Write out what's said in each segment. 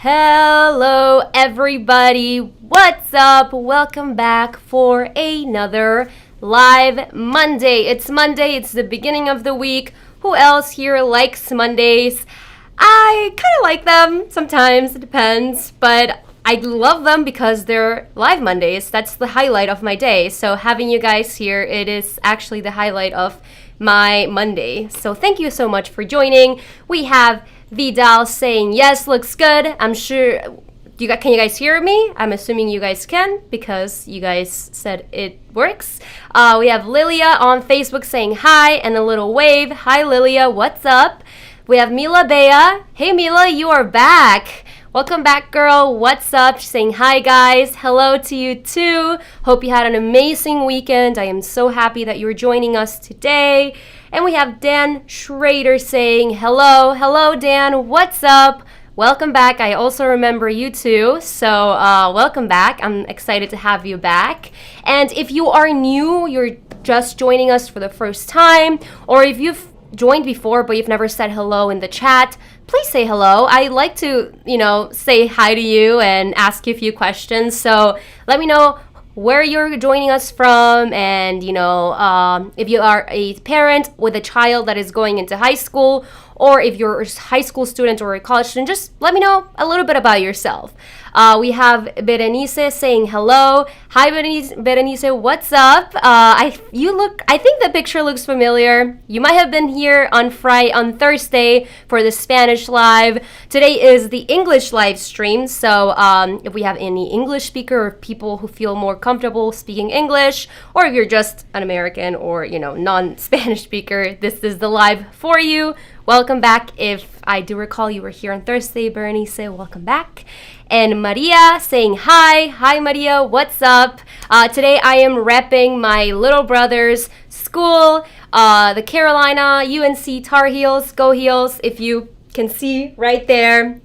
Hello everybody, what's up? Welcome back for another live Monday. It's Monday, it's the beginning of the week. Who else here likes Mondays? I kind of like them sometimes, it depends, but I love them because they're live Mondays. That's the highlight of my day. So having you guys here, it is actually the highlight of my Monday. So thank you so much for joining. We have Vidal saying yes, looks good. I'm sure can you guys hear me? I'm assuming you guys can because you guys said it works. We have Lilia on Facebook saying hi and a little wave. Hi Lilia, what's up? We have Mila Bea. Hey Mila, you are back. Welcome back, girl. What's up? She's saying hi, guys. Hello to you, too. Hope you had an amazing weekend. I am so happy that you're joining us today. And we have Dan Schrader saying hello. Hello, Dan. What's up? Welcome back. I also remember you, too. So welcome back. I'm excited to have you back. And if you are new, you're just joining us for the first time, or if you've joined before but you've never said hello in the chat, please say hello. I like to, say hi to you and ask you a few questions. So let me know where you're joining us from, and if you are a parent with a child that is going into high school, or if you're a high school student or a college student, just let me know a little bit about yourself. We have Berenice saying hello. Hi, Berenice, what's up? I think the picture looks familiar. You might have been here on Thursday for the Spanish live. Today is the English live stream. So if we have any English speaker or people who feel more comfortable speaking English, or if you're just an American or, non-Spanish speaker, this is the live for you. Welcome back. If I do recall you were here on Thursday, Berenice, welcome back. And Maria saying hi. Hi, Maria. What's up? Today I am repping my little brother's school, the Carolina UNC Tar Heels. Go Heels, if you can see right there.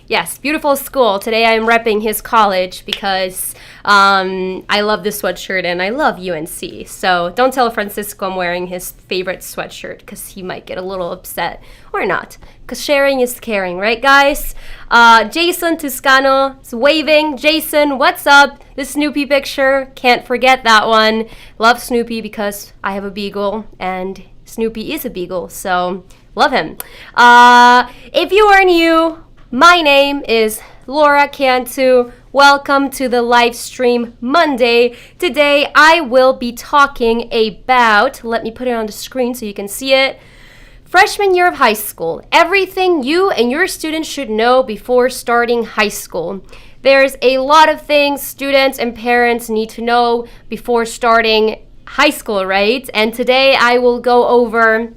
Yes, beautiful school. Today I am repping his college because I love this sweatshirt and I love UNC. So don't tell Francisco I'm wearing his favorite sweatshirt because he might get a little upset. Or not, because sharing is caring, right, guys? Jason Toscano is waving. Jason, what's up? The Snoopy picture, can't forget that one. Love Snoopy because I have a beagle and Snoopy is a beagle, so love him. If you are new, my name is Laura Cantu. Welcome to the live stream Monday. Today I will be talking about, let me put it on the screen so you can see it, freshman year of high school. Everything you and your students should know before starting high school. There's a lot of things students and parents need to know before starting high school, right? And today I will go over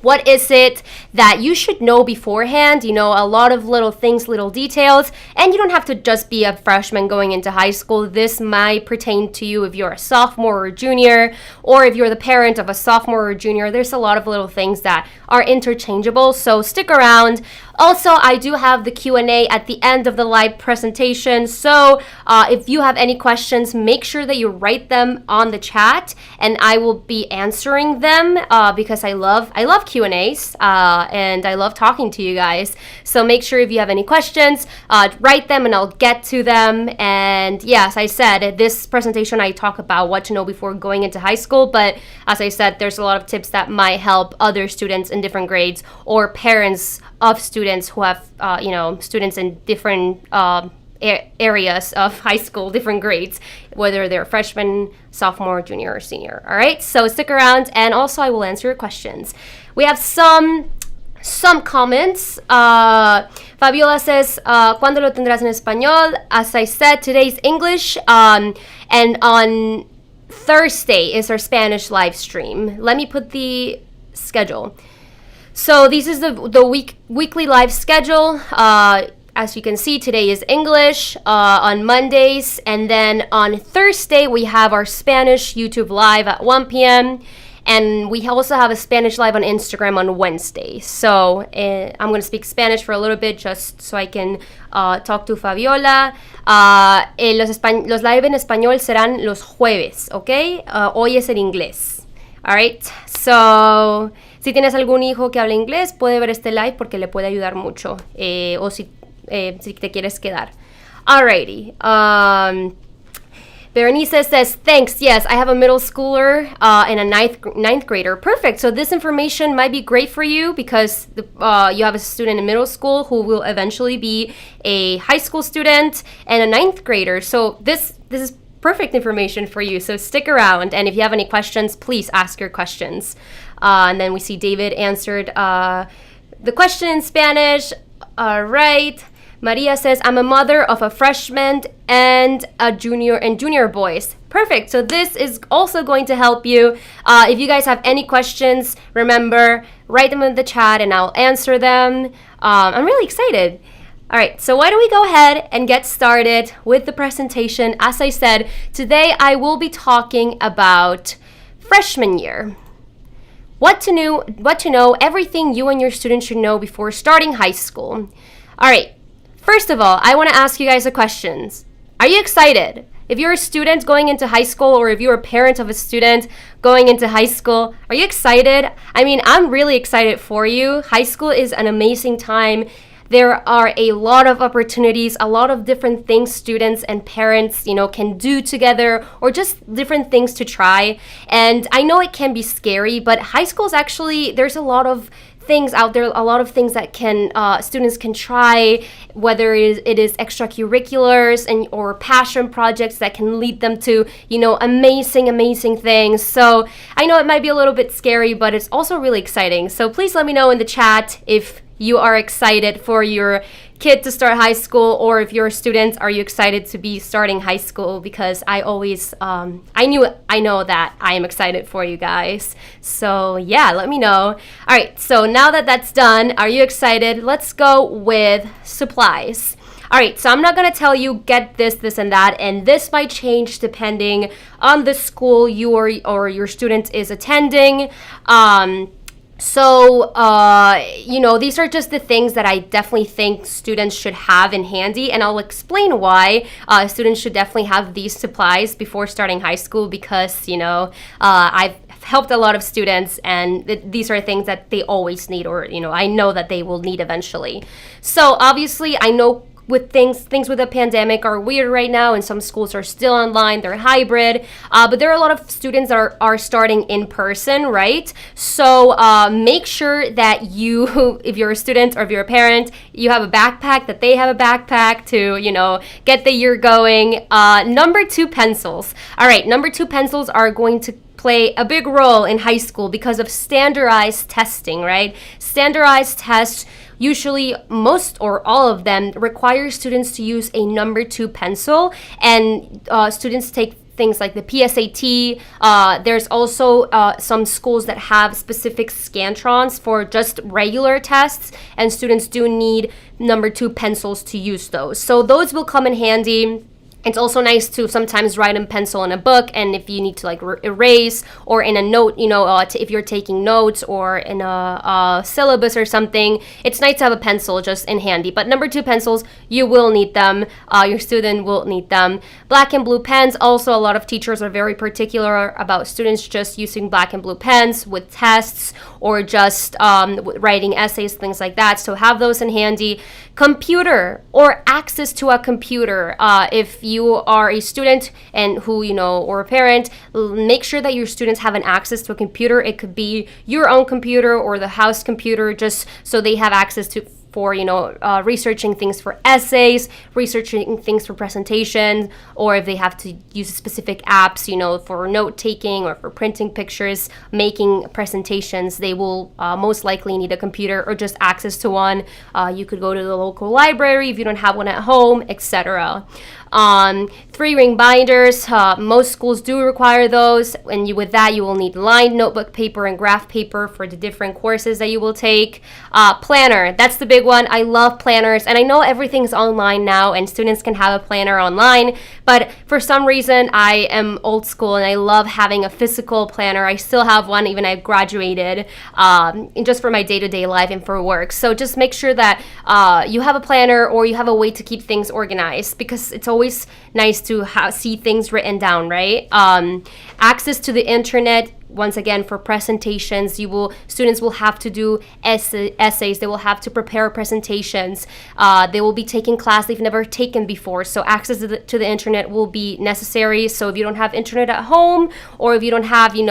what is it that you should know beforehand, a lot of little things, little details, and you don't have to just be a freshman going into high school. This might pertain to you if you're a sophomore or a junior, or if you're the parent of a sophomore or junior. There's a lot of little things that are interchangeable, so stick around. Also, I do have the Q&A at the end of the live presentation, so if you have any questions, make sure that you write them on the chat, and I will be answering them because I love Q&As and I love talking to you guys. So make sure if you have any questions, write them and I'll get to them. And yes, I said this presentation I talk about what to know before going into high school, but as I said, there's a lot of tips that might help other students in different grades or parents of students who have students in different areas of high school, different grades, whether they're freshman, sophomore, junior, or senior. All right, so stick around, and also I will answer your questions. We have some comments. Fabiola says, ¿Cuándo lo tendrás en español? As I said, today's English, and on Thursday is our Spanish live stream. Let me put the schedule. So this is the weekly live schedule. As you can see, today is English on Mondays, and then on Thursday we have our Spanish YouTube live at 1 p.m. And we also have a Spanish live on Instagram on Wednesday. So I'm going to speak Spanish for a little bit just so I can talk to Fabiola. Los live en español serán los jueves, ¿ok? Hoy es en inglés. All right, so si tienes algún hijo que habla inglés, puede ver este live porque le puede ayudar mucho. O si si te quieres quedar. Alrighty. Berenice says, thanks, yes, I have a middle schooler and a ninth grader. Perfect. So this information might be great for you because you have a student in middle school who will eventually be a high school student and a ninth grader. So this is perfect information for you. So stick around. And if you have any questions, please ask your questions. And then we see David answered the question in Spanish. All right. Maria says, I'm a mother of a freshman and a junior boys. Perfect. So this is also going to help you. If you guys have any questions, remember, write them in the chat and I'll answer them. I'm really excited. All right, so why don't we go ahead and get started with the presentation. As I said, today I will be talking about freshman year. What to know, everything you and your students should know before starting high school. All right. First of all, I want to ask you guys a question. Are you excited? If you're a student going into high school or if you're a parent of a student going into high school, are you excited? I mean, I'm really excited for you. High school is an amazing time. There are a lot of opportunities, a lot of different things students and parents, can do together or just different things to try. And I know it can be scary, but high school is actually, there's a lot of things out there, a lot of things that students can try, whether it is extracurriculars or passion projects that can lead them to, amazing things. So I know it might be a little bit scary, but it's also really exciting. So please let me know in the chat if you are excited for your kid to start high school, or if you're a student, are you excited to be starting high school? Because I always, I know that I am excited for you guys. So yeah, let me know. All right, so now that that's done, are you excited? Let's go with supplies. All right, so I'm not going to tell you get this, and that, and this might change depending on the school you or your student is attending. So, these are just the things that I definitely think students should have in handy, and I'll explain why students should definitely have these supplies before starting high school because, I've helped a lot of students, and these are things that they always need, or, I know that they will need eventually. So, obviously, I know with things with the pandemic are weird right now, and some schools are still online, they're hybrid, but there are a lot of students that are starting in person, right? So make sure that you, if you're a student or if you're a parent, you have a backpack, that they have a backpack to, get the year going. Number 2 pencils. All right, number 2 pencils are going to play a big role in high school because of standardized testing, right? Standardized tests, usually most or all of them, require students to use a number 2 pencil, and students take things like the PSAT. There's also some schools that have specific Scantrons for just regular tests, and students do need number 2 pencils to use those. So those will come in handy. It's also nice to sometimes write in pencil in a book, and if you need to erase, or in a note, if you're taking notes or in a syllabus or something, it's nice to have a pencil just in handy. But number 2 pencils, you will need them. Your student will need them. Black and blue pens, also a lot of teachers are very particular about students just using black and blue pens with tests or just writing essays, things like that. So have those in handy. Computer or access to a computer. If you are a student and who, or a parent, make sure that your students have an access to a computer. It could be your own computer or the house computer, just so they have access to for researching things for essays, researching things for presentations, or if they have to use specific apps, for note taking or for printing pictures, making presentations, they will most likely need a computer or just access to one. You could go to the local library if you don't have one at home, etc. 3-ring binders, most schools do require those, and with that you will need lined notebook paper and graph paper for the different courses that you will take. Planner, that's the big one. I love planners, and I know everything's online now and students can have a planner online, but for some reason I am old school and I love having a physical planner. I still have one even I graduated, just for my day-to-day life and for work. So just make sure that you have a planner or you have a way to keep things organized, because it's always nice to see things written down, right? Access to the internet, once again, for presentations, students will have to do essays. They will have to prepare presentations. They will be taking class they've never taken before. So access to the internet will be necessary. So if you don't have internet at home, or if you don't have, you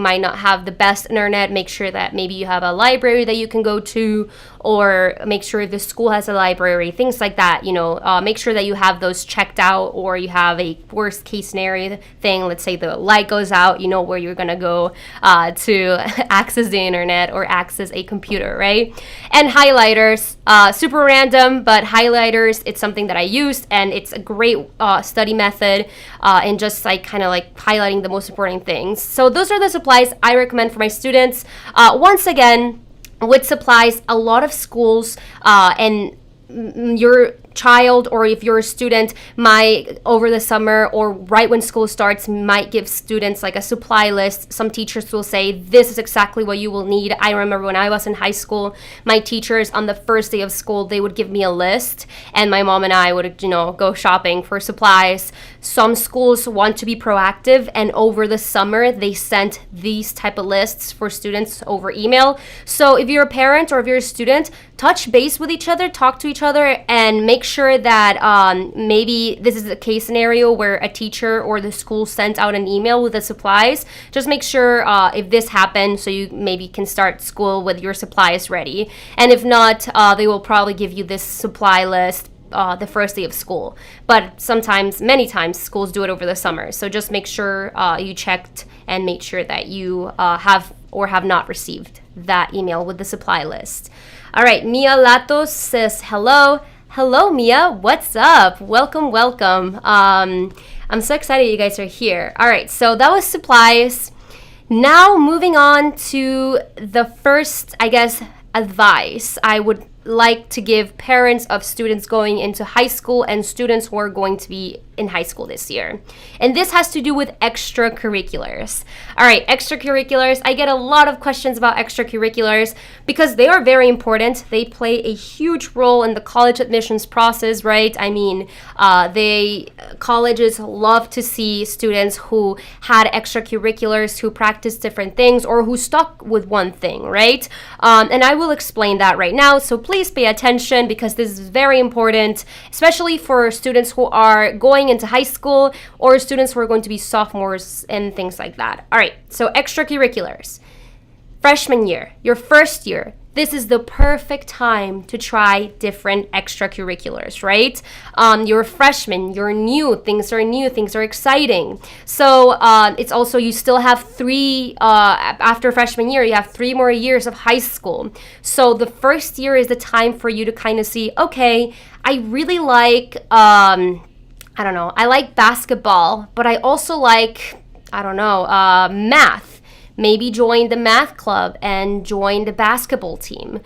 might not have the best internet, make sure that maybe you have a library that you can go to, or make sure if the school has a library, things like that. Make sure that you have those checked out, or you have a worst case scenario thing. Let's say the light goes out, you know where you're gonna go to access the internet or access a computer, right? And highlighters, super random, but highlighters, it's something that I used, and it's a great study method in just kind of highlighting the most important things. So those are the supplies I recommend for my students. Once again, with supplies, a lot of schools and your child, or if you're a student, might over the summer or right when school starts, might give students a supply list. Some teachers will say, this is exactly what you will need. I remember when I was in high school, my teachers on the first day of school, they would give me a list, and my mom and I would go shopping for supplies. Some schools want to be proactive, and over the summer they sent these type of lists for students over email. So if you're a parent or if you're a student, touch base with each other, talk to each other, and make sure that maybe this is a case scenario where a teacher or the school sent out an email with the supplies. Just make sure if this happened, so you maybe can start school with your supplies ready. And if not, they will probably give you this supply list the first day of school. But sometimes, many times, schools do it over the summer. So just make sure you checked and make sure that you have or have not received that email with the supply list. All right, Mia Latos says hello. Hello, Mia. What's up? Welcome, welcome. I'm so excited you guys are here. All right, so that was supplies. Now moving on to the first, advice I would like to give parents of students going into high school and students who are going to be in high school this year. And this has to do with extracurriculars. All right, extracurriculars. I get a lot of questions about extracurriculars because they are very important. They play a huge role in the college admissions process, right? I mean, colleges love to see students who had extracurriculars, who practiced different things, or who stuck with one thing, right? And I will explain that right now. So please pay attention because this is very important, especially for students who are going into high school or students who are going to be sophomores and things like that. All right, so extracurriculars. Freshman year, your first year, this is the perfect time to try different extracurriculars, right? You're a freshman, you're new, things are exciting. So it's also, you still have after freshman year, you have 3 more years of high school. So the first year is the time for you to kind of see, okay, I really like, I like basketball, but I also like, math. Maybe join the math club and join the basketball team.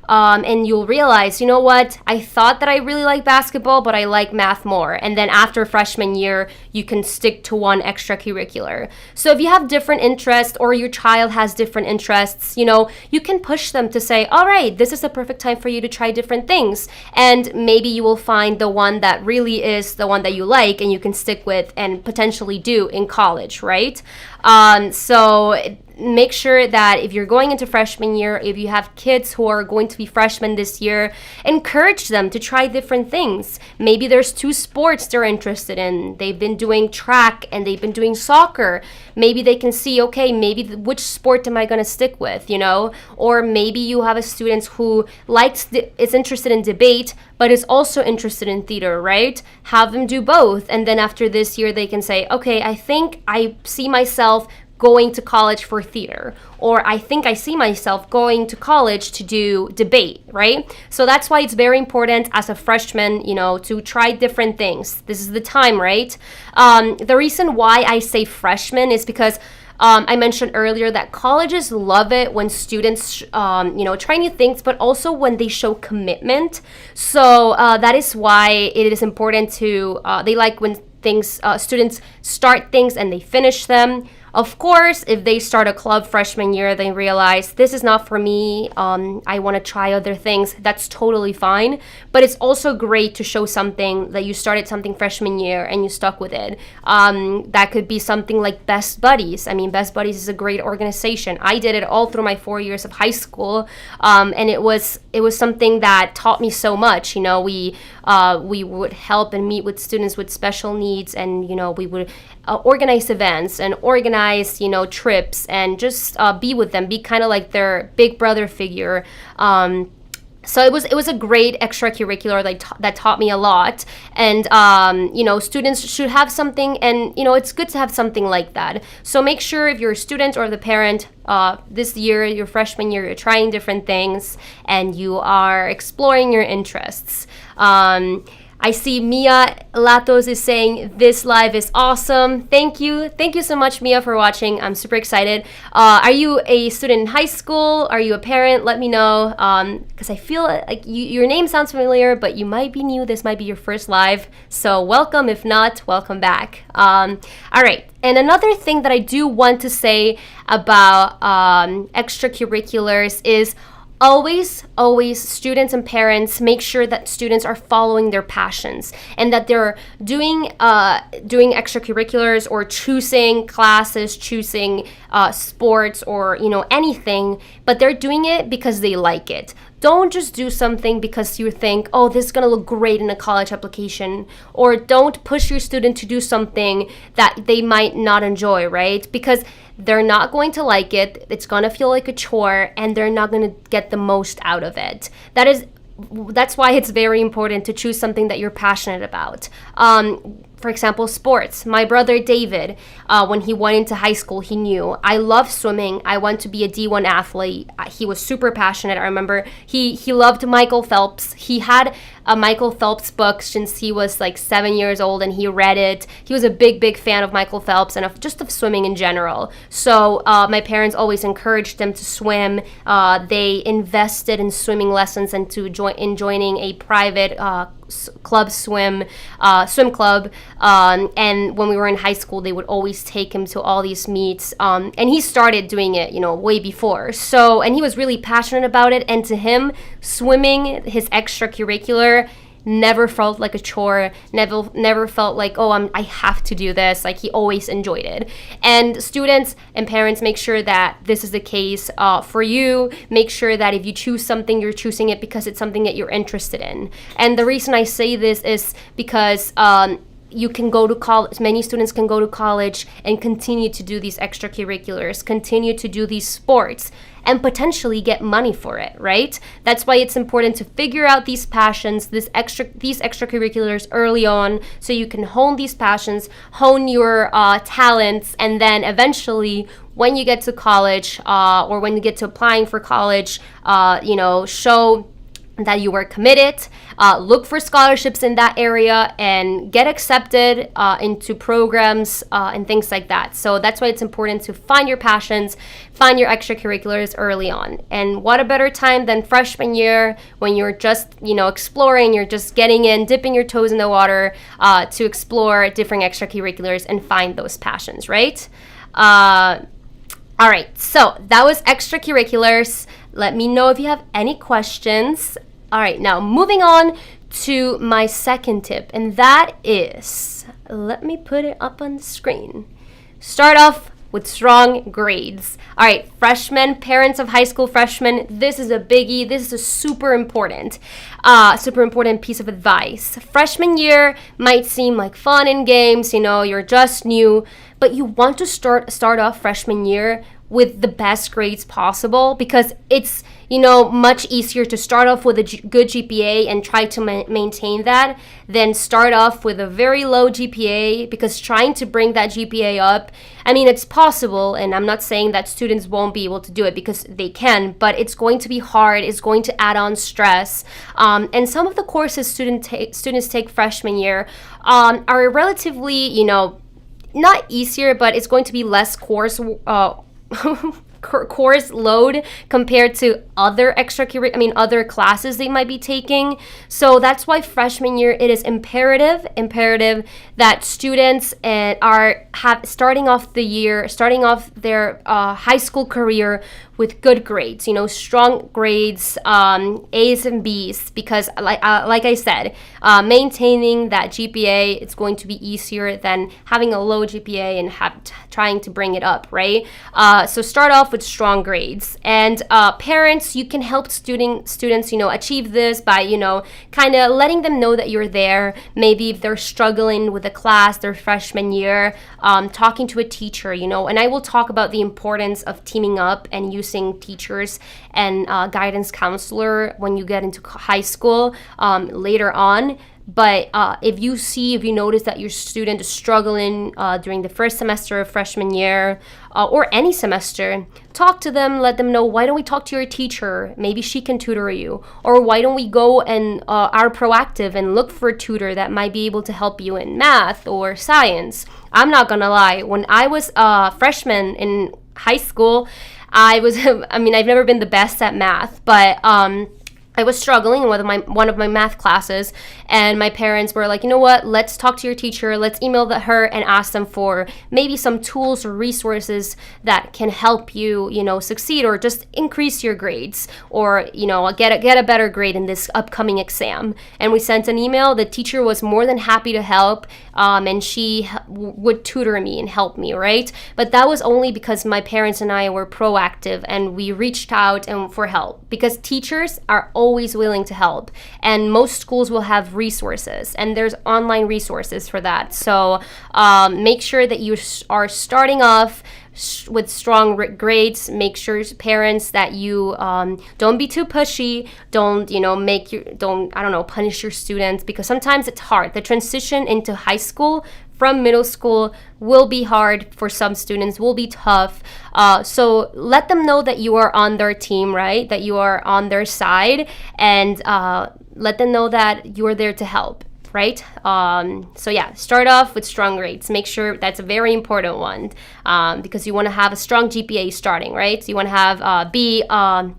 And you'll realize, you know what? I thought that I really like basketball, but I like math more. And then after freshman year, you can stick to one extracurricular. So if you have different interests or your child has different interests, you can push them to say, all right, this is the perfect time for you to try different things. And maybe you will find the one that really is the one that you like and you can stick with and potentially do in college, right? So make sure that if you're going into freshman year, if you have kids who are going to be freshmen this year, encourage them to try different things. Maybe there's 2 sports they're interested in. They've been doing track and they've been doing soccer. Maybe they can see, okay, which sport am I going to stick with, Or maybe you have a student who is interested in debate, but is also interested in theater, right? Have them do both. And then after this year, they can say, okay, I think I see myself going to college for theater, or I think I see myself going to college to do debate, right? So that's why it's very important as a freshman, to try different things. This is the time, right? The reason why I say freshman is because I mentioned earlier that colleges love it when students, try new things, but also when they show commitment. So that is why it is important they like when students start things and they finish them. Of course, if they start a club freshman year, they realize this is not for me, I want to try other things, that's totally fine. But it's also great to show something that you started something freshman year and you stuck with it. That could be something like Best Buddies. I mean, Best Buddies is a great organization. I did it all through my 4 years of high school, and it was something that taught me so much. We would help and meet with students with special needs, and we would organize events and organize trips, and just be with them, be kind of like their big brother figure. So it was a great extracurricular that taught me a lot. And students should have something, and it's good to have something like that. So make sure, if you're a student or the parent, this year, your freshman year, you're trying different things and you are exploring your interests. I see Mia Latos is saying this live is awesome. Thank you so much, Mia, for watching. I'm super excited. Are you a student in high school? Are you a parent? Let me know, because I feel like your name sounds familiar, but you might be new. This might be your first live, so welcome. If not, welcome back. All right. And another thing that I do want to say about extracurriculars is always, students and parents, make sure that students are following their passions and that they're doing extracurriculars or choosing classes, choosing sports, or anything, but they're doing it because they like it. Don't just do something because you think, oh, this is going to look great in a college application. Or don't push your student to do something that they might not enjoy, right? Because they're not going to like it. It's going to feel like a chore, and they're not going to get the most out of it. That's why it's very important to choose something that you're passionate about. For example, sports. My brother David, when he went into high school, he knew, I love swimming. I want to be a D1 athlete. He was super passionate. I remember he loved Michael Phelps. He had a Michael Phelps book since he was like 7 years old, and he read it. He was a big fan of Michael Phelps and of swimming in general. So my parents always encouraged them to swim. They invested in swimming lessons and in joining a private swim club. And when we were in high school, they would always take him to all these meets. And he started doing it, way before. So, and he was really passionate about it. And to him, swimming, his extracurricular, never felt like a chore, never felt like, oh, I have to do this. Like, he always enjoyed it. And students and parents, make sure that this is the case for you. Make sure that if you choose something, you're choosing it because it's something that you're interested in. And the reason I say this is because you can go to college, many students can go to college and continue to do these extracurriculars, continue to do these sports, and potentially get money for it, right? That's why it's important to figure out these passions, these extracurriculars early on, so you can hone these passions, hone your talents, and then eventually, when you get to college, or when you get to applying for college, show that you were committed, look for scholarships in that area, and get accepted into programs and things like that. So that's why it's important to find your passions, find your extracurriculars early on. And what a better time than freshman year, when you're just, exploring, you're just getting in, dipping your toes in the water to explore different extracurriculars and find those passions, right? All right, so that was extracurriculars. Let me know if you have any questions. All right, now moving on to my second tip, and that is, let me put it up on the screen. Start off with strong grades. All right, freshmen, parents of high school freshmen, this is a biggie. This is a super important piece of advice. Freshman year might seem like fun and games, you're just new, but you want to start off freshman year with the best grades possible, because it's much easier to start off with a good GPA and try to maintain that than start off with a very low GPA, because trying to bring that GPA up, it's possible, and I'm not saying that students won't be able to do it, because they can, but it's going to be hard. It's going to add on stress. And some of the courses students take freshman year are relatively, not easier, but it's going to be less course load compared to other other classes they might be taking. So that's why freshman year, it is imperative that students starting off their high school career with good grades, strong grades, A's and B's, because like I said, maintaining that GPA, it's going to be easier than having a low GPA and trying to bring it up, right? So start off with strong grades. And parents, you can help students, achieve this by, kind of letting them know that you're there. Maybe if they're struggling with a class their freshman year, talking to a teacher, and I will talk about the importance of teaming up and using teachers and guidance counselor when you get into high school later on. But if you notice that your student is struggling during the first semester of freshman year or any semester, talk to them, let them know, why don't we talk to your teacher? Maybe she can tutor you. Or why don't we go and are proactive and look for a tutor that might be able to help you in math or science. I'm not gonna lie, when I was a freshman in high school, I've never been the best at math, but I was struggling in one of my math classes, and my parents were like, you know what, let's talk to your teacher, let's email her and ask them for maybe some tools or resources that can help you, succeed or just increase your grades or, get a better grade in this upcoming exam. And we sent an email. The teacher was more than happy to help, and she would tutor me and help me, right? But that was only because my parents and I were proactive and we reached out for help, because teachers are always willing to help, and most schools will have resources, and there's online resources for that. So make sure that you are starting off with strong grades. Make sure, parents, that you don't be too pushy. Don't punish your students, because sometimes it's hard. The transition into high school from middle school will be hard for some students, will be tough. So let them know that you are on their team, right? That you are on their side, and let them know that you're there to help, right? So yeah, start off with strong grades. Make sure that's a very important one, because you want to have a strong GPA starting, right? So you want to have be 3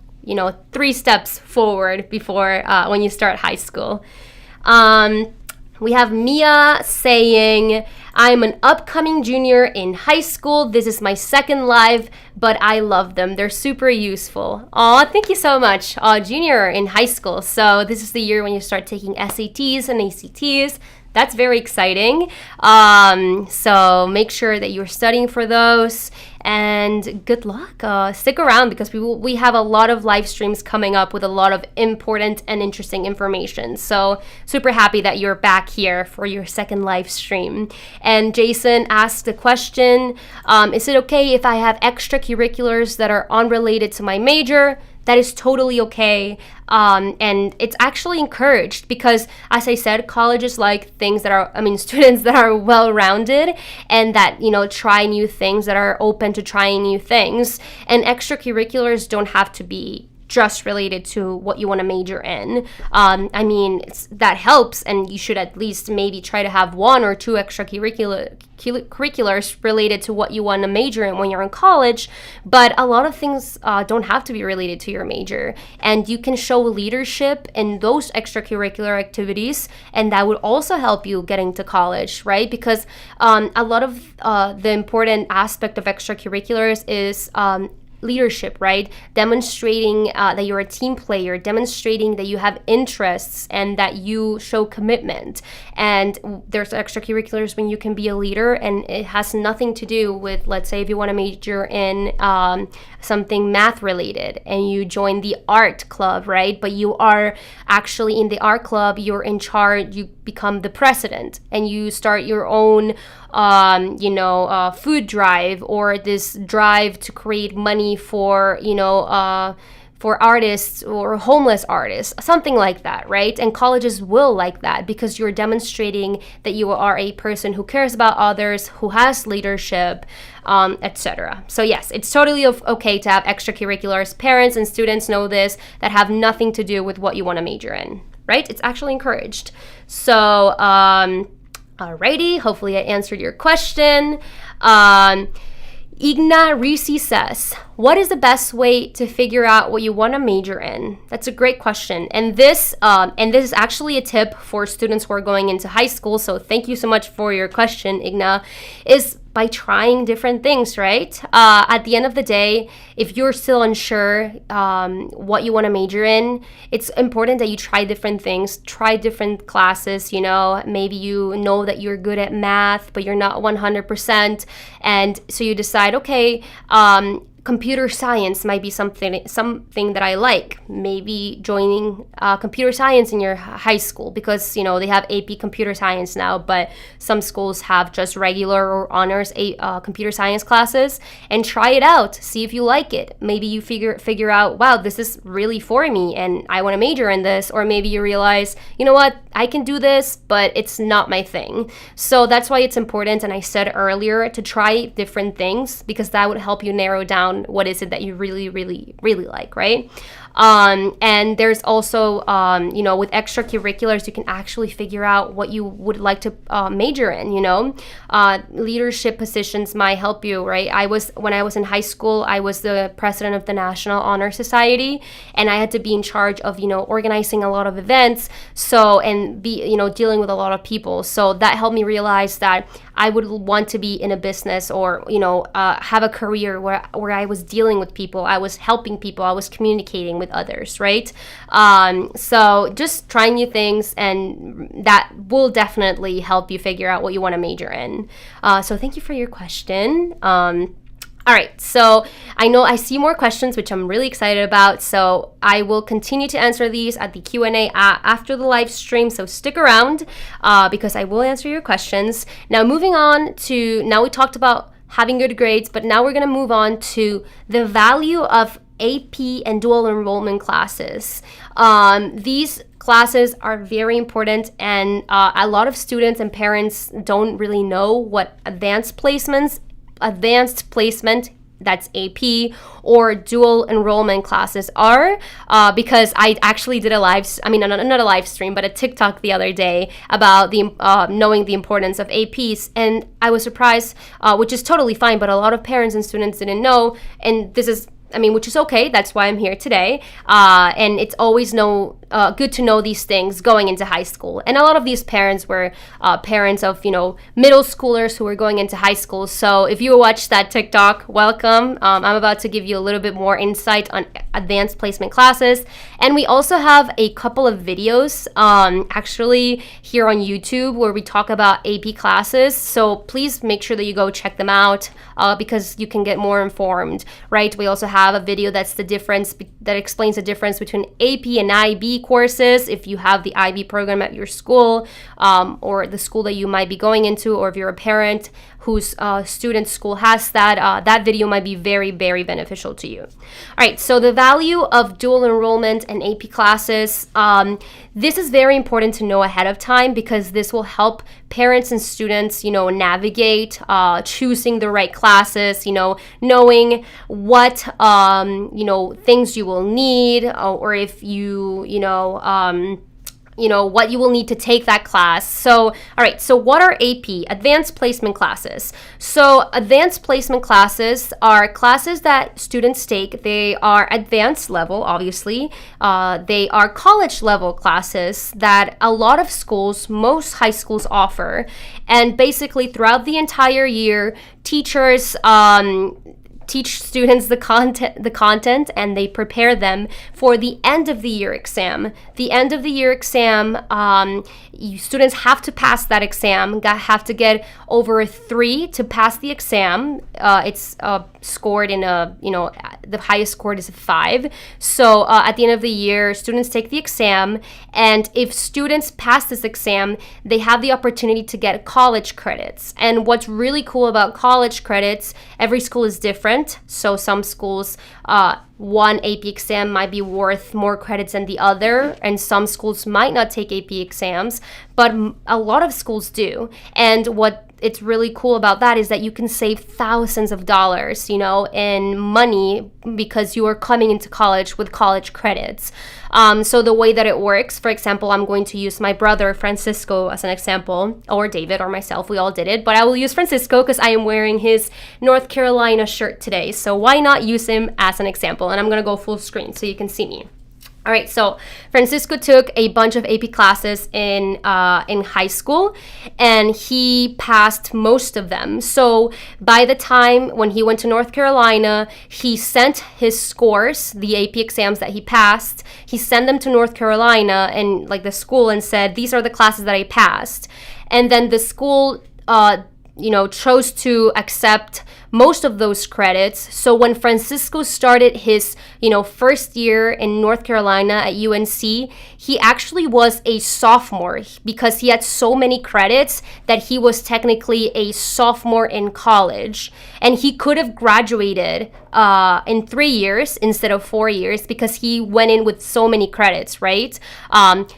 steps forward before when you start high school. We have Mia saying, I'm an upcoming junior in high school. This is my second live, but I love them. They're super useful. Aw, thank you so much. Junior in high school. So this is the year when you start taking SATs and ACTs. That's very exciting. So make sure that you're studying for those, and good luck. Stick around, because we have a lot of live streams coming up with a lot of important and interesting information. So super happy that you're back here for your second live stream. And Jason asked the question, is it okay if I have extracurriculars that are unrelated to my major? That is totally okay. And it's actually encouraged, because, as I said, colleges like students that are well-rounded and that, try new things, that are open to trying new things. And extracurriculars don't have to be just related to what you want to major in. That helps, and you should at least maybe try to have 1 or 2 extracurriculars related to what you want to major in when you're in college. But a lot of things don't have to be related to your major, and you can show leadership in those extracurricular activities, and that would also help you getting to college, right? Because a lot of the important aspect of extracurriculars is leadership, right? Demonstrating that you're a team player, demonstrating that you have interests and that you show commitment. And there's extracurriculars when you can be a leader, and it has nothing to do with, let's say, if you want to major in something math related and you join the art club, right? But you are actually in the art club, you're in charge, you become the president, and you start your own food drive, or this drive to create money for artists or homeless artists, something like that, right? And colleges will like that, because you're demonstrating that you are a person who cares about others, who has leadership, etc. So yes, it's totally okay to have extracurriculars. Parents and students know this, that have nothing to do with what you want to major in, right? It's actually encouraged. So alrighty, hopefully I answered your question. Igna Risi says, what is the best way to figure out what you want to major in? That's a great question. And this is actually a tip for students who are going into high school. So thank you so much for your question, Igna, is by trying different things, right? At the end of the day, if you're still unsure what you want to major in, it's important that you try different things, try different classes, maybe you know that you're good at math, but you're not 100%. And so you decide, okay, computer science might be something that I like. Maybe joining computer science in your high school, because they have AP computer science now, but some schools have just regular or honors computer science classes, and try it out. See if you like it. Maybe you figure out, wow, this is really for me and I want to major in this. Or maybe you realize, you know what, I can do this, but it's not my thing. So that's why it's important, and I said earlier, to try different things, because that would help you narrow down what is it that you really, really, really like, right? And there's also, with extracurriculars, you can actually figure out what you would like to major in, leadership positions might help you, right? When I was in high school, I was the president of the National Honor Society, and I had to be in charge of, organizing a lot of events, and be, dealing with a lot of people. So that helped me realize that I would want to be in a business, or, have a career where I was dealing with people, I was helping people, I was communicating with others, right? So just trying new things, and that will definitely help you figure out what you want to major in. So thank you for your question. All right, so I know I see more questions, which I'm really excited about. So I will continue to answer these at the Q&A after the live stream. So stick around because I will answer your questions. Now, moving on to, now we talked about having good grades, but now we're going to move on to the value of AP and dual enrollment classes. These classes are very important, and a lot of students and parents don't really know what advanced placement, that's AP, or dual enrollment classes are, because I actually did not a live stream, but a TikTok the other day about the knowing the importance of APs, and I was surprised, which is totally fine, but a lot of parents and students didn't know, and this is, which is okay. That's why I'm here today. And it's always good to know these things going into high school. And a lot of these parents were parents of, middle schoolers who were going into high school. So if you watched that TikTok, welcome. I'm about to give you a little bit more insight on advanced placement classes. And we also have a couple of videos actually here on YouTube where we talk about AP classes. So please make sure that you go check them out because you can get more informed, right? We also have a video that explains the difference between AP and IB courses, if you have the IB program at your school, or the school that you might be going into, or if you're a parent whose student's school has that video might be very, very beneficial to you. All right, so the value of dual enrollment and AP classes, this is very important to know ahead of time, because this will help parents and students, navigate choosing the right classes, knowing what, things you will need, or if what you will need to take that class. So, all right, so what are AP, advanced placement classes? So advanced placement classes are classes that students take. They are advanced level, obviously. They are college level classes that a lot of schools, most high schools offer. And basically throughout the entire year, teachers teach students the content, and they prepare them for the end of the year exam. The end of the year exam, students have to pass that exam, have to get over a 3 to pass the exam. It's scored in the highest scored is a 5. So at the end of the year, students take the exam, and if students pass this exam, they have the opportunity to get college credits. And what's really cool about college credits, every school is different. So some schools one AP exam might be worth more credits than the other, and some schools might not take AP exams, but a lot of schools do. And what it's really cool about that is that you can save thousands of dollars, in money because you are coming into college with college credits. So the way that it works, for example, I'm going to use my brother Francisco as an example, or David or myself, we all did it, but I will use Francisco because I am wearing his North Carolina shirt today. So why not use him as an example? And I'm going to go full screen so you can see me. All right, so Francisco took a bunch of AP classes in high school, and he passed most of them. So by the time when he went to North Carolina, he sent his scores, the AP exams that he passed, he sent them to North Carolina and the school and said, these are the classes that I passed. And then the school chose to accept most of those credits. So when Francisco started his, first year in North Carolina at UNC, he actually was a sophomore because he had so many credits that he was technically a sophomore in college. And he could have graduated in 3 years instead of 4 years because he went in with so many credits, right?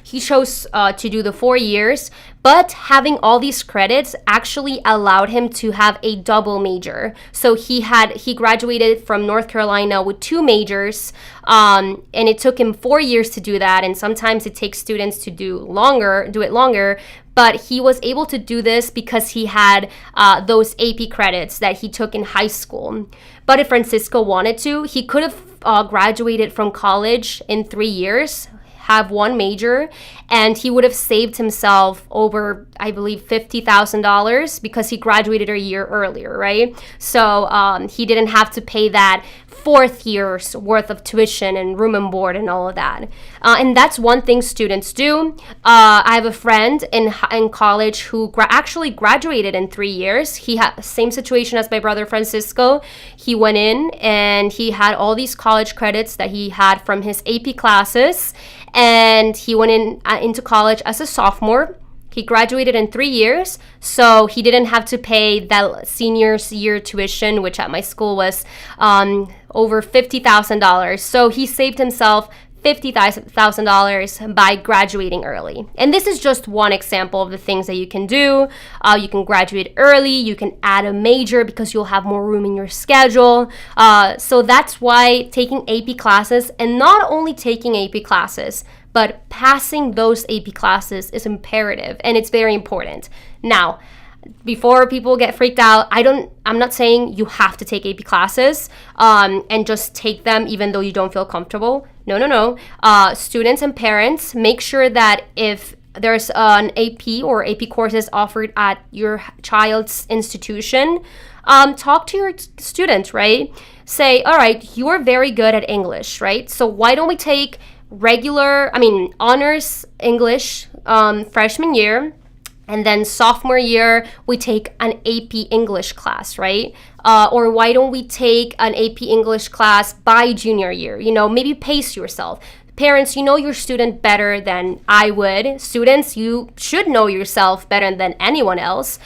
He chose to do the 4 years, but having all these credits actually allowed him to have a double major. So he graduated from North Carolina with 2 majors, and it took him 4 years to do that. And sometimes it takes students to do it longer. But he was able to do this because he had those AP credits that he took in high school. But if Francisco wanted to, he could have graduated from college in 3 years, have 1 major, and he would have saved himself over, I believe, $50,000 because he graduated a year earlier, right? So he didn't have to pay that 4th year's worth of tuition and room and board and all of that. And that's one thing students do. I have a friend in college who actually graduated in 3 years. He had the same situation as my brother Francisco. He went in and he had all these college credits that he had from his AP classes, and he went into college as a sophomore. He graduated in 3 years, so he didn't have to pay that senior's year tuition, which at my school was over $50,000. So he saved himself $50,000 by graduating early. And this is just one example of the things that you can do. You can graduate early, you can add a major because you'll have more room in your schedule. So that's why taking AP classes, and not only taking AP classes, but passing those AP classes is imperative, and it's very important. Now, before people get freaked out, I'm not saying you have to take AP classes and just take them even though you don't feel comfortable. No. Students and parents, make sure that if there's an AP or AP courses offered at your child's institution, talk to your students, right? Say, all right, you are very good at English, right? So why don't we take honors English freshman year, and then sophomore year, we take an AP English class, right? Or why don't we take an AP English class by junior year? Maybe pace yourself. Parents, you know your student better than I would. Students, you should know yourself better than anyone else.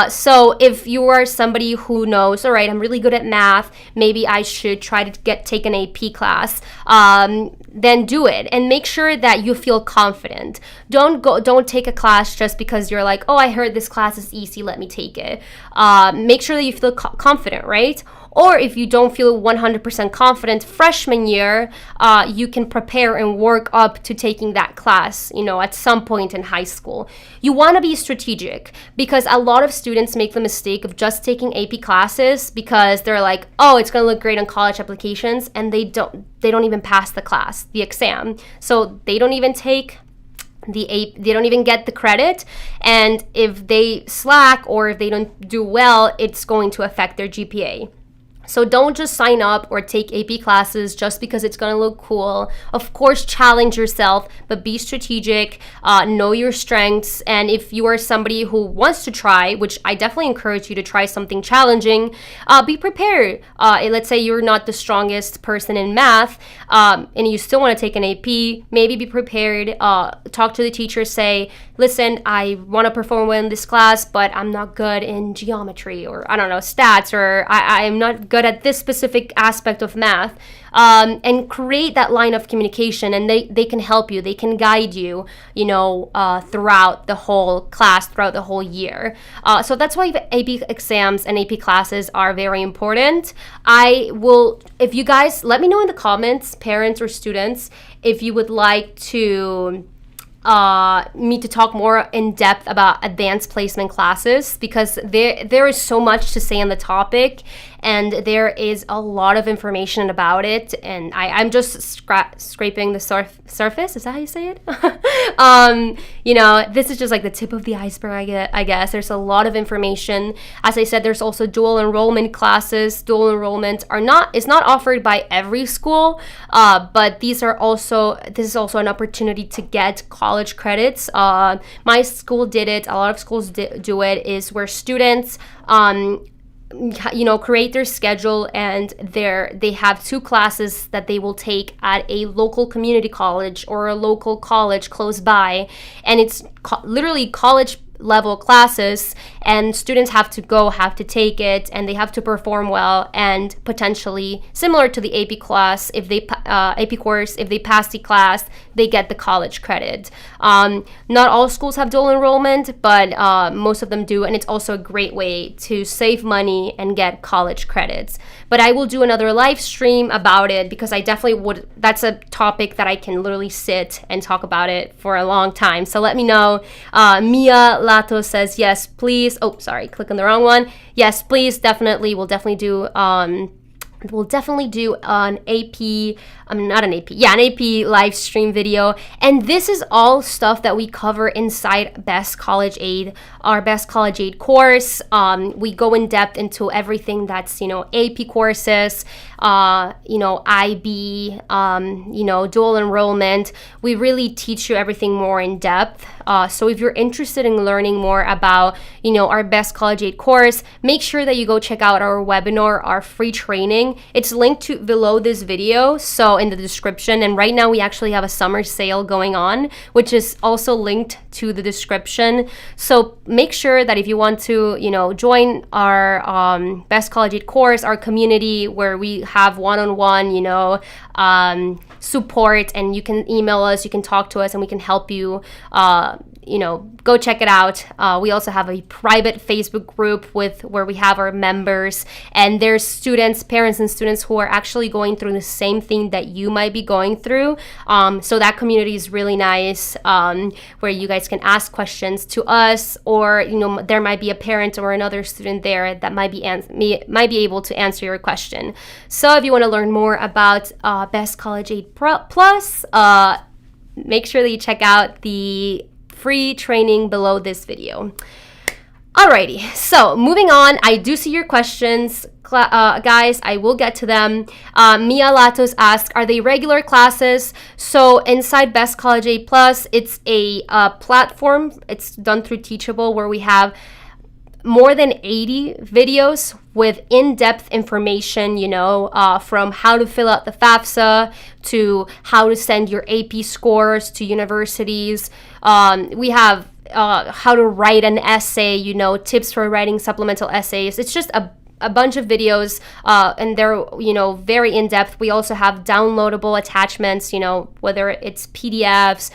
So if you are somebody who knows, all right, I'm really good at math, maybe I should try to take an AP class, then do it. And make sure that you feel confident. Don't take a class just because you're like, oh, I heard this class is easy, let me take it. Make sure that you feel confident, right? Or if you don't feel 100% confident freshman year, you can prepare and work up to taking that class, at some point in high school. You want to be strategic because a lot of students make the mistake of just taking AP classes because they're like, oh, it's going to look great on college applications, and they don't even pass the exam. So they don't even take they don't even get the credit, and if they slack or if they don't do well, it's going to affect their GPA. So don't just sign up or take AP classes just because it's going to look cool. Of course, challenge yourself, but be strategic, know your strengths. And if you are somebody who wants to try, which I definitely encourage you to try something challenging, be prepared. Let's say you're not the strongest person in math, and you still want to take an AP, maybe be prepared. Talk to the teacher, say, listen, I want to perform well in this class, but I'm not good in geometry or, I don't know, stats, or I am not good good at this specific aspect of math, and create that line of communication, and they can help you, they can guide you, throughout the whole class, throughout the whole year. So that's why AP exams and AP classes are very important. If you guys, let me know in the comments, parents or students, if you would like to me to talk more in depth about advanced placement classes, because there is so much to say on the topic, and there is a lot of information about it, and I'm just scraping the surface. Is that how you say it? This is just like the tip of the iceberg, I guess. There's a lot of information. As I said, there's also dual enrollment classes. Dual enrollment is not offered by every school, but this is also an opportunity to get college credits. My school did it. A lot of schools do it. Is where students create their schedule, and they have 2 classes that they will take at a local community college or a local college close by, and it's literally college level classes, and students have to take it, and they have to perform well, and potentially similar to the AP class, if they AP course, if they pass the class, they get the college credit. Not all schools have dual enrollment, but most of them do, and it's also a great way to save money and get college credits. But I will do another live stream about it, because I definitely would. That's a topic that I can literally sit and talk about it for a long time. So let me know. Mia Lato says, yes, please. Oh, sorry, click on the wrong one. Yes, please, definitely. We'll definitely do an AP, an AP live stream video. And this is all stuff that we cover inside Best College Aid, our Best College Aid course. We go in depth into everything that's, AP courses, IB, dual enrollment. We really teach you everything more in depth. So if you're interested in learning more about, our Best College Aid course, make sure that you go check out our webinar, our free training. It's linked to below this video, so in the description. And right now we actually have a summer sale going on, which is also linked to the description. So make sure that if you want to, join our Best College Aid course, our community where we have one-on-one, support, and you can email us, you can talk to us, and we can help you. Go check it out. We also have a private Facebook group where we have our members, and there's parents and students who are actually going through the same thing that you might be going through. So that community is really nice, where you guys can ask questions to us, or there might be a parent or another student there that might be able to answer your question. So if you want to learn more about Best College Aid Plus, make sure that you check out the free training below this video. Alrighty, so moving on, I do see your questions, guys. I will get to them. Mia Latos asks, are they regular classes? So inside Best College Aid Plus, it's a platform. It's done through Teachable, where we have more than 80 videos with in-depth information, from how to fill out the FAFSA to how to send your AP scores to universities. We have how to write an essay, tips for writing supplemental essays. It's just a bunch of videos, and they're, very in-depth. We also have downloadable attachments, whether it's PDFs.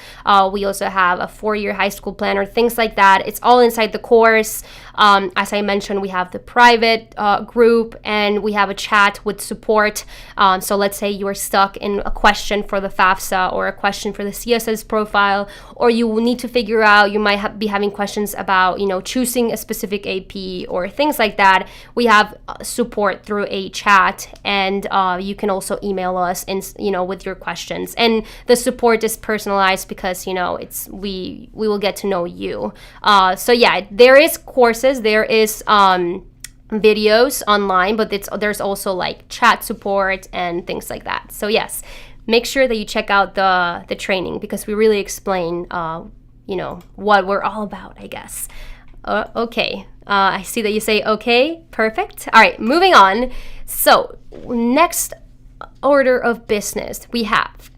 We also have a 4-year high school planner, things like that. It's all inside the course. As I mentioned, we have the private group, and we have a chat with support. So let's say you are stuck in a question for the FAFSA or a question for the CSS profile, or you will need to figure out, you might be having questions about, choosing a specific AP or things like that. We have support through a chat, and you can also email us with your questions, and the support is personalized because we will get to know you. So yeah, there is courses, there is videos online, but there's also like chat support and things like that. So yes, make sure that you check out the training, because we really explain what we're all about, I guess. Okay. I see that you say okay. Perfect. All right, moving on. So next order of business we have,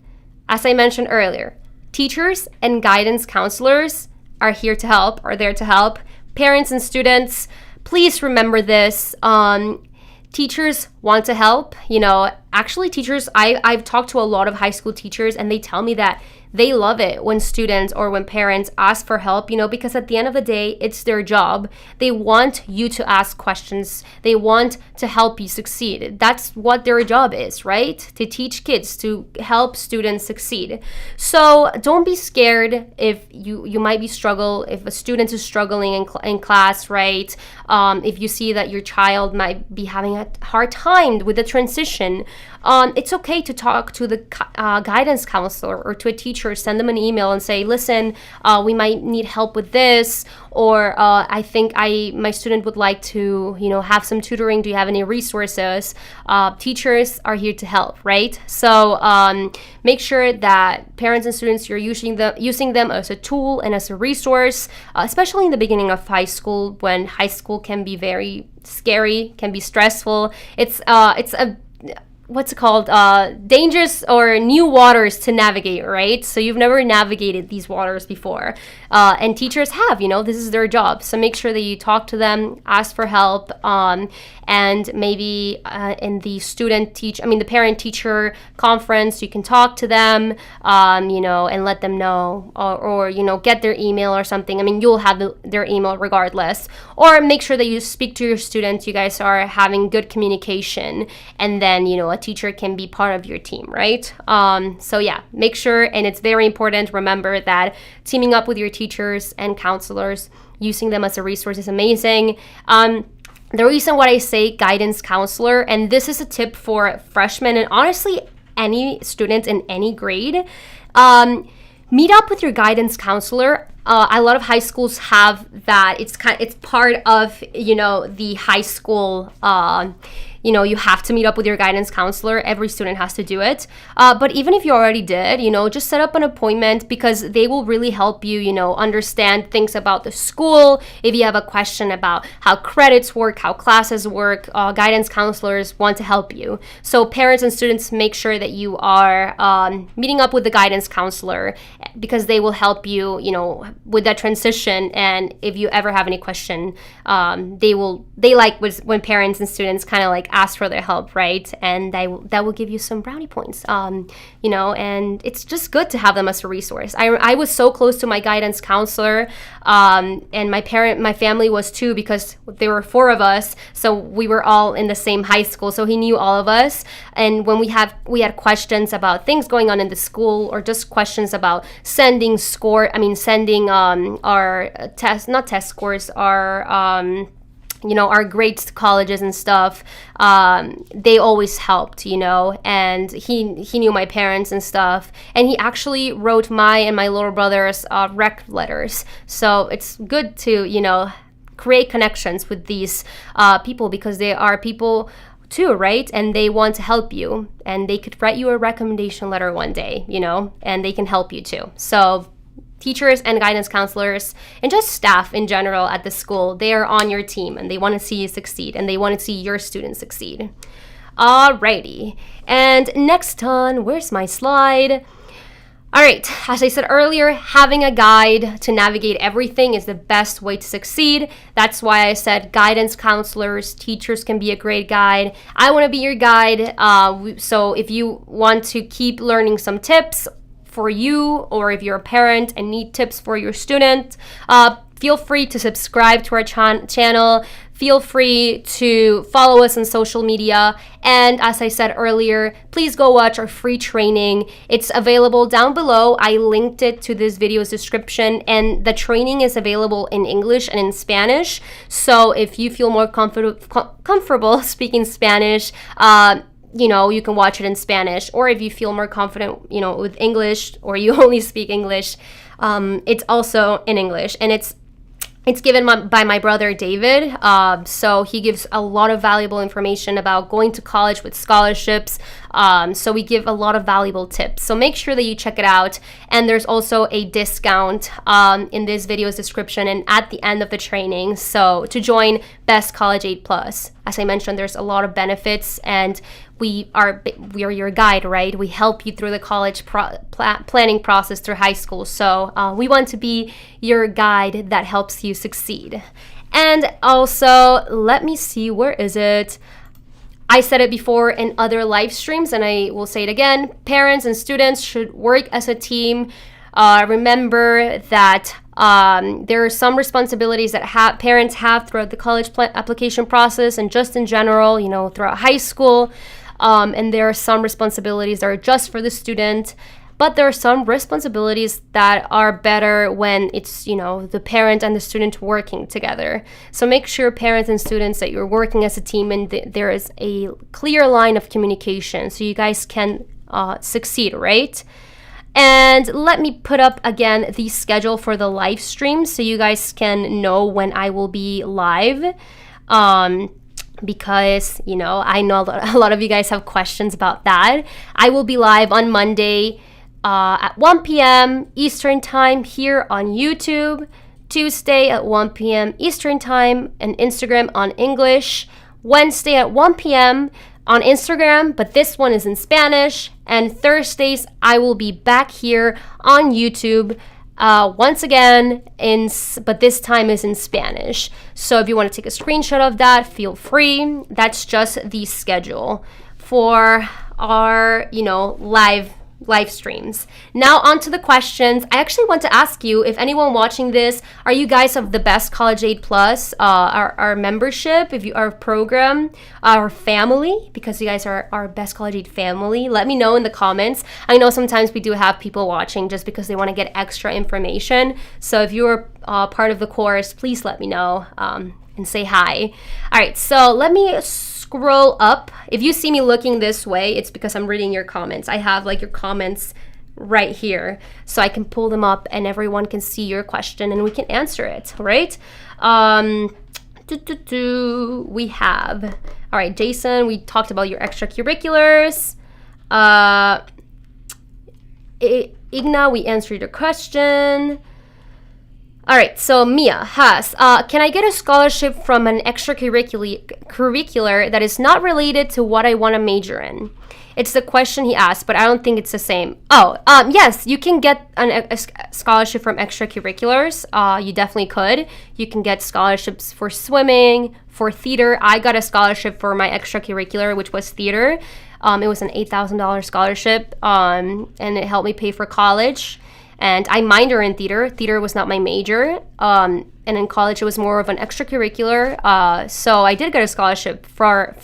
as I mentioned earlier, teachers and guidance counselors are there to help. Parents and students, please remember this. Teachers want to help. Actually teachers, I've talked to a lot of high school teachers, and they tell me that they love it when students or when parents ask for help, because at the end of the day, it's their job. They want you to ask questions. They want to help you succeed. That's what their job is, right? To teach kids, to help students succeed. So don't be scared if you might be if a student is struggling in class, right? If you see that your child might be having a hard time with the transition, it's okay to talk to the guidance counselor or to a teacher. Send them an email and say, listen, we might need help with this, or I think my student would like to, have some tutoring. Do you have any resources? Teachers are here to help, right? So make sure that parents and students, you're using them as a tool and as a resource, especially in the beginning of high school, when high school can be very scary, can be stressful. It's a what's it called, dangerous or new waters to navigate, right? So you've never navigated these waters before, and teachers have, this is their job. So make sure that you talk to them, ask for help, and maybe in the parent-teacher conference, you can talk to them, and let them know, or get their email or something. You'll have their email regardless, or make sure that you speak to your students. You guys are having good communication, and then, a teacher can be part of your team, right? So yeah, make sure, and it's very important, remember that teaming up with your teachers and counselors, using them as a resource is amazing. The reason why I say guidance counselor, and this is a tip for freshmen and honestly any student in any grade, meet up with your guidance counselor. A lot of high schools have that. It's part of the high school. You have to meet up with your guidance counselor. Every student has to do it. But even if you already did, just set up an appointment, because they will really help you, understand things about the school. If you have a question about how credits work, how classes work, guidance counselors want to help you. So parents and students, make sure that you are meeting up with the guidance counselor, because they will help you, with that transition. And if you ever have any question, they like when parents and students kind of like ask for their help, right? And that will give you some brownie points, and it's just good to have them as a resource. I was so close to my guidance counselor, and my family was too, because there were 4 of us, so we were all in the same high school, so he knew all of us. And when we had questions about things going on in the school, or just questions about sending our not test scores, our grades to colleges and stuff, they always helped, and he knew my parents and stuff, and he actually wrote my and my little brother's rec letters. So it's good to, create connections with these people, because they are people too, right? And they want to help you, and they could write you a recommendation letter one day, and they can help you too. So teachers and guidance counselors, and just staff in general at the school, they are on your team, and they want to see you succeed, and they want to see your students succeed. Alrighty, and next on, where's my slide? All right, as I said earlier, having a guide to navigate everything is the best way to succeed. That's why I said guidance counselors, teachers can be a great guide. I want to be your guide. So if you want to keep learning some tips for you, or if you're a parent and need tips for your student, feel free to subscribe to our channel. Feel free to follow us on social media. And as I said earlier, please go watch our free training. It's available down below. I linked it to this video's description, and the training is available in English and in Spanish. So if you feel more comfortable speaking Spanish, you can watch it in Spanish, or if you feel more confident, with English, or you only speak English, it's also in English, and it's given by my brother David. So he gives a lot of valuable information about going to college with scholarships. So we give a lot of valuable tips. So make sure that you check it out. And there's also a discount in this video's description and at the end of the training. So to join Best College 8+. As I mentioned, there's a lot of benefits, and we are your guide, right? We help you through the college planning process through high school. So we want to be your guide that helps you succeed. And also, let me see, where is it? I said it before in other live streams, and I will say it again. Parents and students should work as a team. Remember that there are some responsibilities that parents have throughout the college application process and just in general, throughout high school. And there are some responsibilities that are just for the student. But there are some responsibilities that are better when it's, the parent and the student working together. So make sure, parents and students, that you're working as a team and there is a clear line of communication so you guys can succeed, right? And let me put up again the schedule for the live stream so you guys can know when I will be live. Because, I know a lot of you guys have questions about that. I will be live on Monday at 1 p.m. Eastern Time here on YouTube, Tuesday at 1 p.m. Eastern Time, and Instagram on English, Wednesday at 1 p.m. on Instagram, but this one is in Spanish, and Thursdays I will be back here on YouTube once again, but this time is in Spanish. So if you want to take a screenshot of that, feel free. That's just the schedule for our, live streams. Now on to the questions. I actually want to ask you, if anyone watching this, are you guys of the Best College Aid Plus, our membership, if you are a program, our family, because you guys are our Best College Aid family? Let me know in the comments. I know sometimes we do have people watching just because they want to get extra information. So if you're part of the course, please let me know and say hi. All right, so let me scroll up. If you see me looking this way, it's because I'm reading your comments. I have your comments right here, so I can pull them up and everyone can see your question and we can answer it, right? We have, all right, Jason, we talked about your extracurriculars. Igna, we answered your question. All right, so Mia has, can I get a scholarship from an extracurricular that is not related to what I want to major in? It's the question he asked, but I don't think it's the same. Yes, you can get a scholarship from extracurriculars. You definitely could. You can get scholarships for swimming, for theater. I got a scholarship for my extracurricular, which was theater. It was an $8,000 scholarship, and it helped me pay for college. And I minored in theater. Theater was not my major. And in college, it was more of an extracurricular. So I did get a scholarship for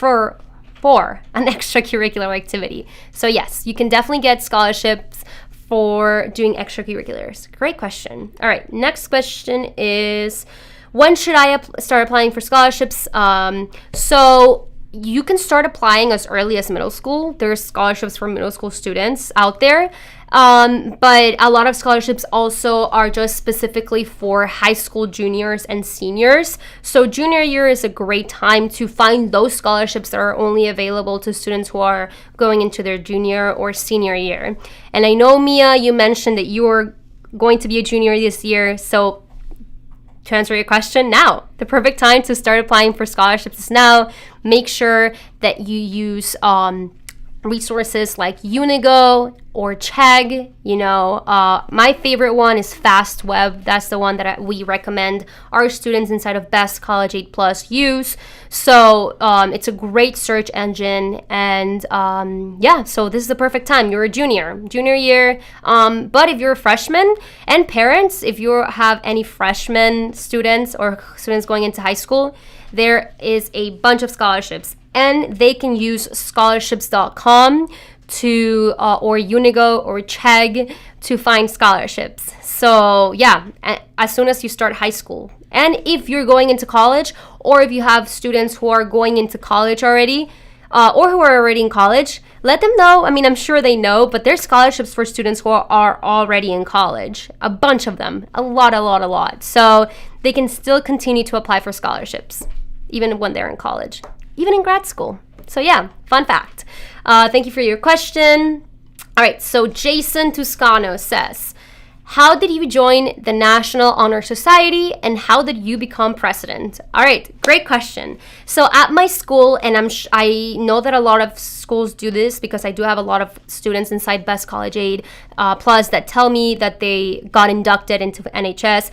an extracurricular activity. So yes, you can definitely get scholarships for doing extracurriculars. Great question. All right, next question is, when should I start applying for scholarships? So you can start applying as early as middle school. There's scholarships for middle school students out there. But a lot of scholarships also are just specifically for high school juniors and seniors. So junior year is a great time to find those scholarships that are only available to students who are going into their junior or senior year. And I know, Mia, you mentioned that you are going to be a junior this year. So to answer your question, now, the perfect time to start applying for scholarships is now. Make sure that you use resources like Unigo or Chegg. My favorite one is FastWeb. That's the one that we recommend our students inside of Best College Aid Plus use. So it's a great search engine, and so this is the perfect time. You're a junior year, but if you're a freshman, and parents, if you have any freshman students or students going into high school, there is a bunch of scholarships, and they can use scholarships.com or Unigo or Chegg to find scholarships. So yeah, as soon as you start high school. And if you're going into college, or if you have students who are going into college already, or who are already in college, let them know. I mean, I'm sure they know, but there's scholarships for students who are already in college. A bunch of them. A lot. So they can still continue to apply for scholarships, even when they're in college, even in grad school. So yeah, fun fact. Thank you for your question. All right, so Jason Toscano says, how did you join the National Honor Society, and how did you become president? All right, great question. So at my school, and I know that a lot of schools do this because I do have a lot of students inside Best College Aid Plus that tell me that they got inducted into NHS.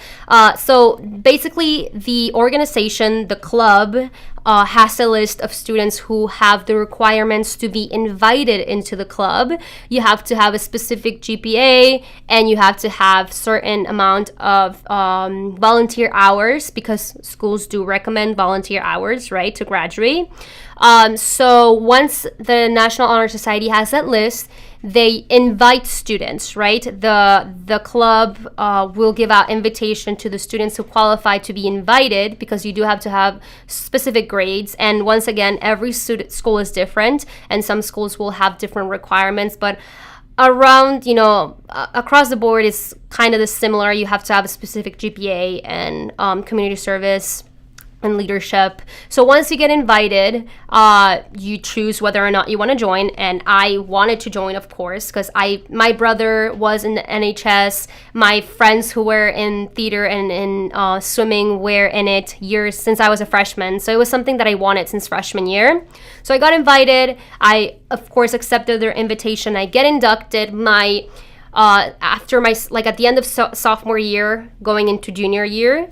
So basically, the organization, the club, has a list of students who have the requirements to be invited into the club. You have to have a specific GPA, and you have to have certain amount of volunteer hours, because schools do recommend volunteer hours, right, to graduate. So once the National Honor Society has that list, they invite students, right? The club will give out invitation to the students who qualify to be invited, because you do have to have specific grades. And once again, every school is different, and some schools will have different requirements, but around, across the board is kind of the similar. You have to have a specific GPA and community service and leadership. So once you get invited, you choose whether or not you want to join. And I wanted to join, of course, because my brother was in the NHS. My friends who were in theater and in swimming were in it years since I was a freshman. So it was something that I wanted since freshman year. So I got invited. I, of course, accepted their invitation. I get inducted. After at the end of sophomore year, going into junior year.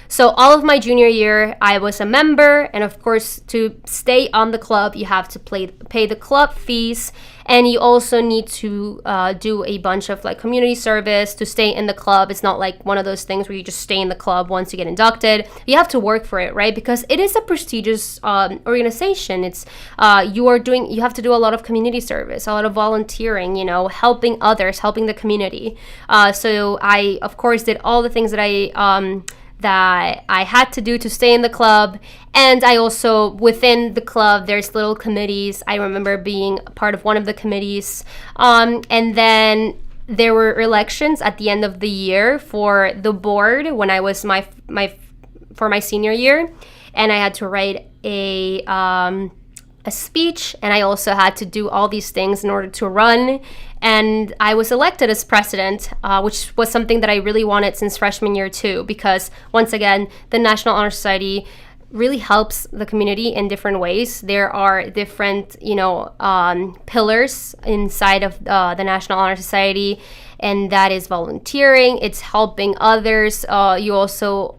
So all of my junior year, I was a member, and of course, to stay on the club, you have to pay the club fees, and you also need to do a bunch of community service to stay in the club. It's not like one of those things where you just stay in the club once you get inducted. You have to work for it, right? Because it is a prestigious organization. It's you have to do a lot of community service, a lot of volunteering, helping others, helping the community. So I, of course, did all the things that I had to do to stay in the club. And I also, within the club, there's little committees. I remember being part of one of the committees. And then there were elections at the end of the year for the board when I was for my senior year. And I had to write a speech, and I also had to do all these things in order to run. And I was elected as president, which was something that I really wanted since freshman year too, because once again, the National Honor Society really helps the community in different ways. There are different, pillars inside of the National Honor Society, and that is volunteering, it's helping others. You also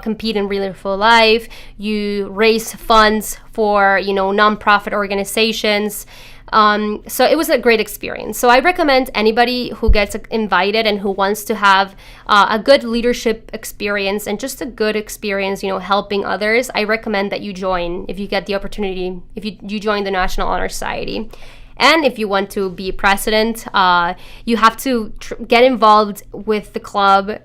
compete in real life. You raise funds for, nonprofit organizations. So it was a great experience. So I recommend anybody who gets invited and who wants to have a good leadership experience and just a good experience, helping others. I recommend that you join if you get the opportunity, if you join the National Honor Society. And if you want to be president, you have to get involved with the club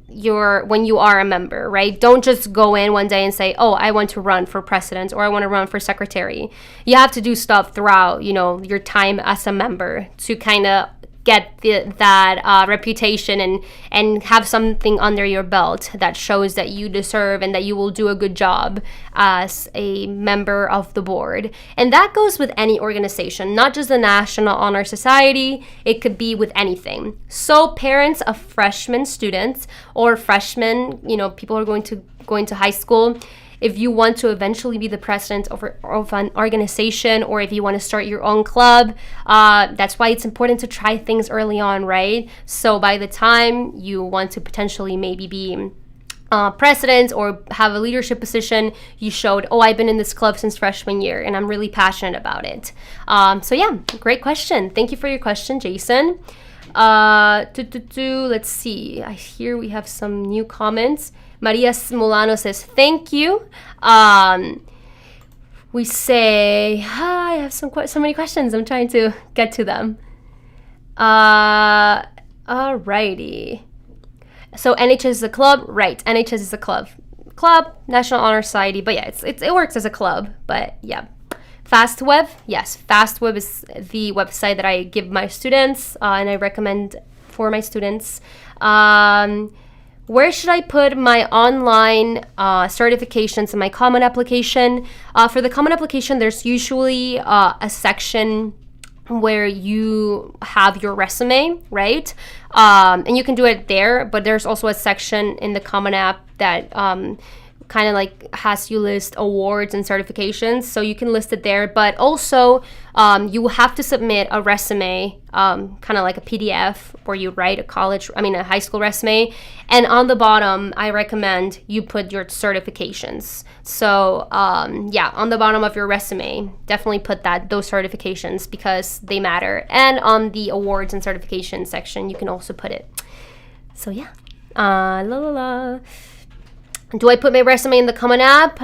when you are a member, right? Don't just go in one day and say, oh, I want to run for president or I want to run for secretary. You have to do stuff throughout, your time as a member to kind of get that reputation and have something under your belt that shows that you deserve and that you will do a good job as a member of the board. And that goes with any organization, not just the National Honor Society. It could be with anything. So parents of freshman students or freshmen, people who are going to high school, if you want to eventually be the president of an organization, or if you want to start your own club, that's why it's important to try things early on, right? So by the time you want to potentially maybe be president or have a leadership position, you showed, oh, I've been in this club since freshman year and I'm really passionate about it. So yeah, great question. Thank you for your question, Jason. Let's see. I hear we have some new comments. Maria Molano says, thank you. We say, hi, I have so many questions. I'm trying to get to them. Alrighty. So NHS is a club, right? NHS is a club, National Honor Society. But yeah, it works as a club. But yeah, FastWeb, yes, FastWeb is the website that I give my students, and I recommend for my students. Where should I put my online certifications in my common application? For the common application, there's usually a section where you have your resume, right? And you can do it there, but there's also a section in the common app that kind of like has you list awards and certifications, so you can list it there. But also you will have to submit a resume, kind of like a PDF where you write a high school resume, and on the bottom I recommend you put your certifications. So yeah, on the bottom of your resume, definitely put those certifications because they matter. And on the awards and certification section, you can also put it. So yeah, Do I put my resume in the Common App?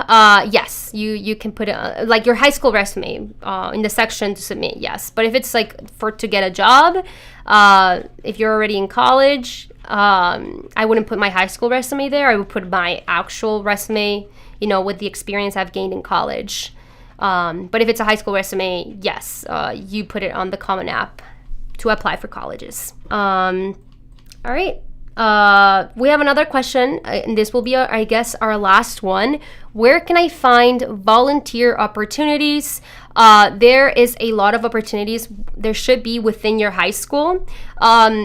Yes, you can put it like your high school resume in the section to submit. Yes, but if it's like to get a job, if you're already in college, I wouldn't put my high school resume there. I would put my actual resume, with the experience I've gained in college. But if it's a high school resume, yes, you put it on the Common App to apply for colleges. All right. We have another question, and this will be, I guess, our last one. Where can I find volunteer opportunities? There is a lot of opportunities. There should be within your high school.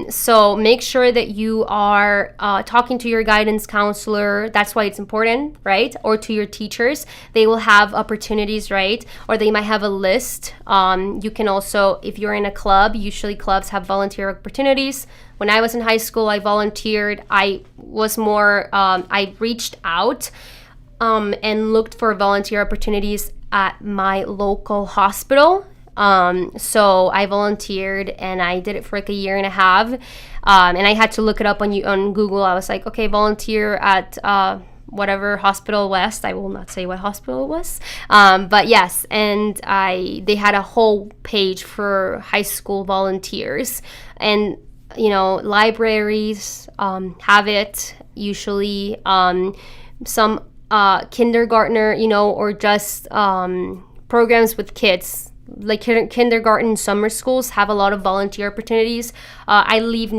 So make sure that you are talking to your guidance counselor. That's why it's important, right? Or to your teachers. They will have opportunities, right? Or they might have a list. You can also, if you're in a club, usually clubs have volunteer opportunities. When I was in high school, I volunteered. I reached out and looked for volunteer opportunities at my local hospital. So I volunteered and I did it for like a year and a half. And I had to look it up on Google. I was like, okay, volunteer at whatever Hospital West. I will not say what hospital it was. But yes, and they had a whole page for high school volunteers. And libraries have it usually. Some kindergartner, or just programs with kids, like kindergarten summer schools have a lot of volunteer opportunities. I live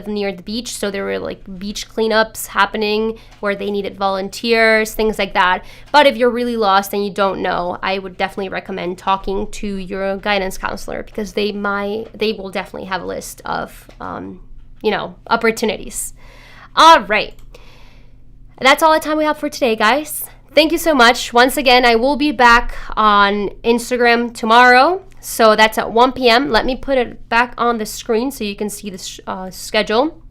near the beach, so there were like beach cleanups happening where they needed volunteers, things like that. But if you're really lost and you don't know, I would definitely recommend talking to your guidance counselor because they will definitely have a list of opportunities. All right. That's all the time we have for today, guys. Thank you so much. Once again, I will be back on Instagram tomorrow. So that's at 1 p.m. Let me put it back on the screen so you can see the schedule.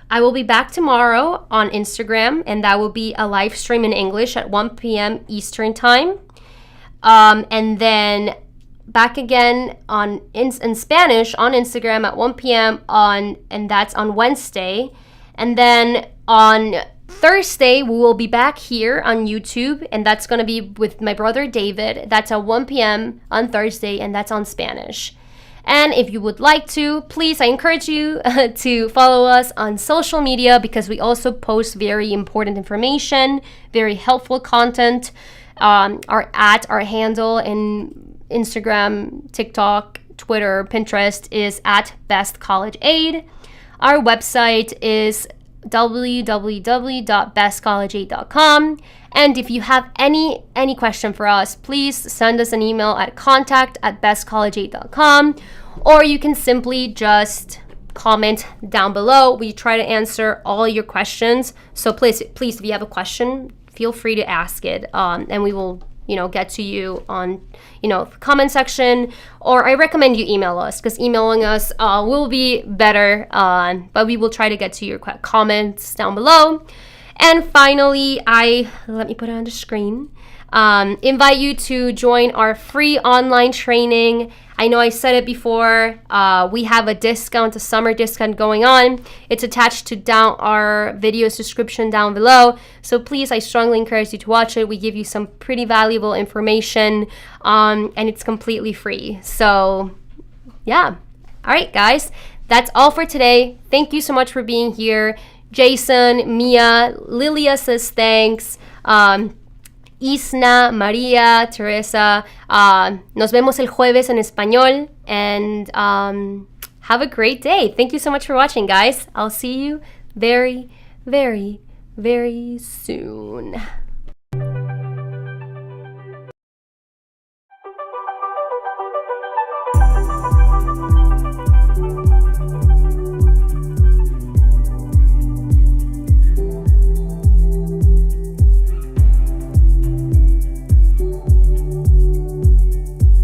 I will be back tomorrow on Instagram, and that will be a live stream in English at 1 p.m. Eastern Time. And then back again in Spanish on Instagram at 1 p.m. and that's on Wednesday. And then on Thursday, we will be back here on YouTube, and that's going to be with my brother David. That's at 1 p.m. on Thursday, and that's on Spanish. And if you would like to, please, I encourage you to follow us on social media because we also post very important information, very helpful content. Our handle in Instagram, TikTok, Twitter, Pinterest is at Best College Aid. Our website is www.bestcollegeaid.com. And if you have any question for us, please send us an email at contact@bestcollegeaid.com, or you can simply just comment down below. We try to answer all your questions. So please, if you have a question, feel free to ask it, and we will get to you on the comment section, or I recommend you email us because emailing us will be better, but we will try to get to your comments down below. And finally, let me put it on the screen, invite you to join our free online training. I know I said it before, we have a summer discount going on. It's attached to our video's description down below. So please, I strongly encourage you to watch it. We give you some pretty valuable information, and it's completely free. So yeah. All right, guys, that's all for today. Thank you so much for being here. Jason, Mia, Lilia says thanks. Isna, María, Teresa. Nos vemos el jueves en español. And have a great day. Thank you so much for watching, guys. I'll see you very, very, very soon.